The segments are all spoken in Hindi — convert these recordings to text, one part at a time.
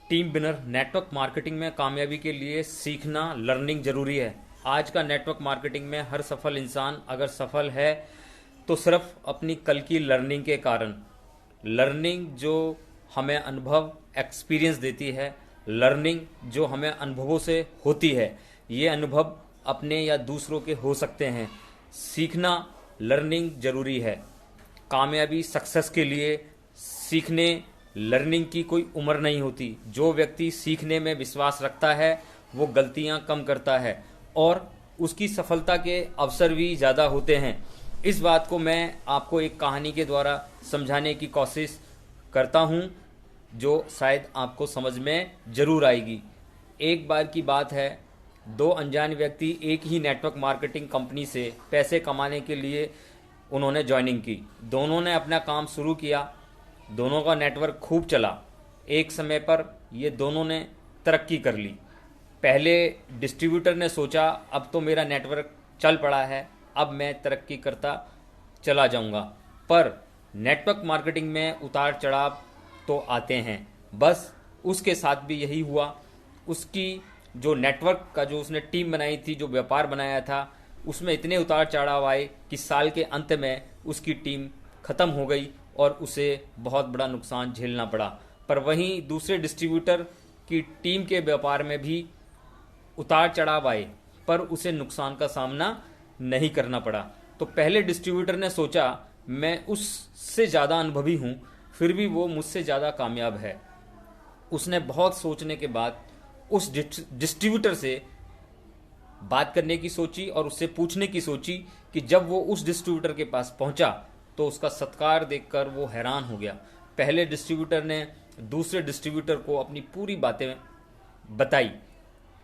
टीम विनर नेटवर्क मार्केटिंग में कामयाबी के लिए सीखना लर्निंग जरूरी है। आज का नेटवर्क मार्केटिंग में हर सफल इंसान अगर सफल है तो सिर्फ अपनी कल की लर्निंग के कारण। लर्निंग जो हमें अनुभव एक्सपीरियंस देती है, लर्निंग जो हमें अनुभवों से होती है, ये अनुभव अपने या दूसरों के हो सकते हैं। सीखना लर्निंग जरूरी है। कामयाबी सक्सेस के लिए सीखने लर्निंग की कोई उम्र नहीं होती। जो व्यक्ति सीखने में विश्वास रखता है वो गलतियां कम करता है और उसकी सफलता के अवसर भी ज़्यादा होते हैं। इस बात को मैं आपको एक कहानी के द्वारा समझाने की कोशिश करता हूं जो शायद आपको समझ में जरूर आएगी। एक बार की बात है, दो अनजान व्यक्ति एक ही नेटवर्क मार्केटिंग कंपनी से पैसे कमाने के लिए उन्होंने ज्वाइनिंग की। दोनों ने अपना काम शुरू किया, दोनों का नेटवर्क खूब चला। एक समय पर ये दोनों ने तरक्की कर ली। पहले डिस्ट्रीब्यूटर ने सोचा अब तो मेरा नेटवर्क चल पड़ा है, अब मैं तरक्की करता चला जाऊंगा। पर नेटवर्क मार्केटिंग में उतार चढ़ाव तो आते हैं। बस उसके साथ भी यही हुआ। उसकी जो नेटवर्क का जो उसने टीम बनाई थी, जो व्यापार बनाया था, उसमें इतने उतार चढ़ाव आए कि साल के अंत में उसकी टीम खत्म हो गई और उसे बहुत बड़ा नुकसान झेलना पड़ा। पर वहीं दूसरे डिस्ट्रीब्यूटर की टीम के व्यापार में भी उतार चढ़ाव आए पर उसे नुकसान का सामना नहीं करना पड़ा। तो पहले डिस्ट्रीब्यूटर ने सोचा मैं उससे ज़्यादा अनुभवी हूँ, फिर भी वो मुझसे ज़्यादा कामयाब है। उसने बहुत सोचने के बाद उस डिस्ट्रीब्यूटर से बात करने की सोची और उससे पूछने की सोची कि जब वो उस डिस्ट्रीब्यूटर के पास पहुंचा तो उसका सत्कार देखकर वो हैरान हो गया। पहले डिस्ट्रीब्यूटर ने दूसरे डिस्ट्रीब्यूटर को अपनी पूरी बातें बताई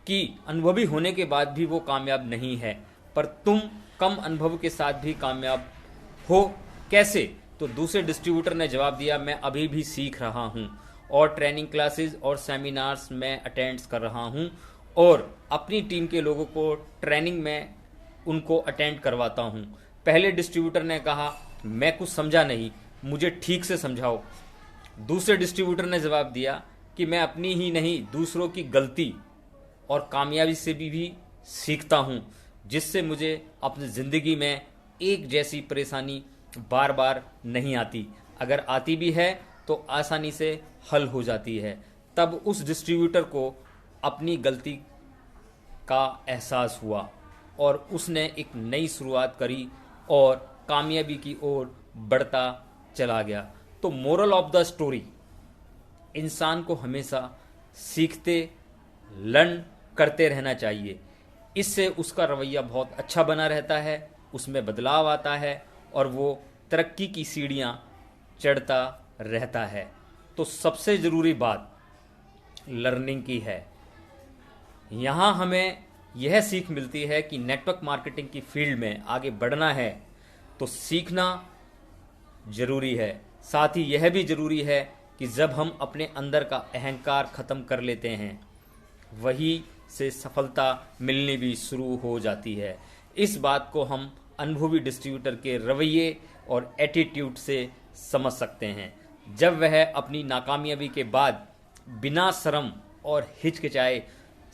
कि अनुभवी होने के बाद भी वो कामयाब नहीं है, पर तुम कम अनुभव के साथ भी कामयाब हो कैसे? तो दूसरे डिस्ट्रीब्यूटर ने जवाब दिया मैं अभी भी सीख रहा हूँ और ट्रेनिंग क्लासेस और सेमिनार्स में अटेंड कर रहा हूँ और अपनी टीम के लोगों को ट्रेनिंग में उनको अटेंड करवाता हूँ। पहले डिस्ट्रीब्यूटर ने कहा मैं कुछ समझा नहीं, मुझे ठीक से समझाओ। दूसरे डिस्ट्रीब्यूटर ने जवाब दिया कि मैं अपनी ही नहीं दूसरों की गलती और कामयाबी से भी सीखता हूँ, जिससे मुझे अपनी ज़िंदगी में एक जैसी परेशानी बार बार नहीं आती। अगर आती भी है तो आसानी से हल हो जाती है। तब उस डिस्ट्रीब्यूटर को अपनी गलती का एहसास हुआ और उसने एक नई शुरुआत करी और कामयाबी की ओर बढ़ता चला गया। तो मोरल ऑफ द स्टोरी, इंसान को हमेशा सीखते लर्न करते रहना चाहिए। इससे उसका रवैया बहुत अच्छा बना रहता है, उसमें बदलाव आता है और वो तरक्की की सीढ़ियाँ चढ़ता रहता है। तो सबसे ज़रूरी बात लर्निंग की है। यहाँ हमें यह सीख मिलती है कि नेटवर्क मार्केटिंग की फील्ड में आगे बढ़ना है तो सीखना जरूरी है। साथ ही यह भी जरूरी है कि जब हम अपने अंदर का अहंकार ख़त्म कर लेते हैं वही से सफलता मिलनी भी शुरू हो जाती है। इस बात को हम अनुभवी डिस्ट्रीब्यूटर के रवैये और एटीट्यूड से समझ सकते हैं। जब वह अपनी नाकामयाबी के बाद बिना शर्म और हिचकिचाए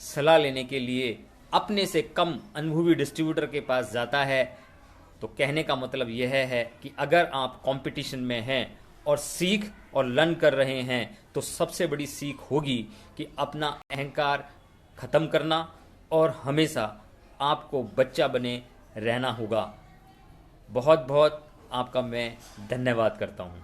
सलाह लेने के लिए अपने से कम अनुभवी डिस्ट्रीब्यूटर के पास जाता है, तो कहने का मतलब यह है कि अगर आप कंपटीशन में हैं और सीख और लर्न कर रहे हैं तो सबसे बड़ी सीख होगी कि अपना अहंकार ख़त्म करना और हमेशा आपको बच्चा बने रहना होगा। बहुत बहुत आपका मैं धन्यवाद करता हूँ।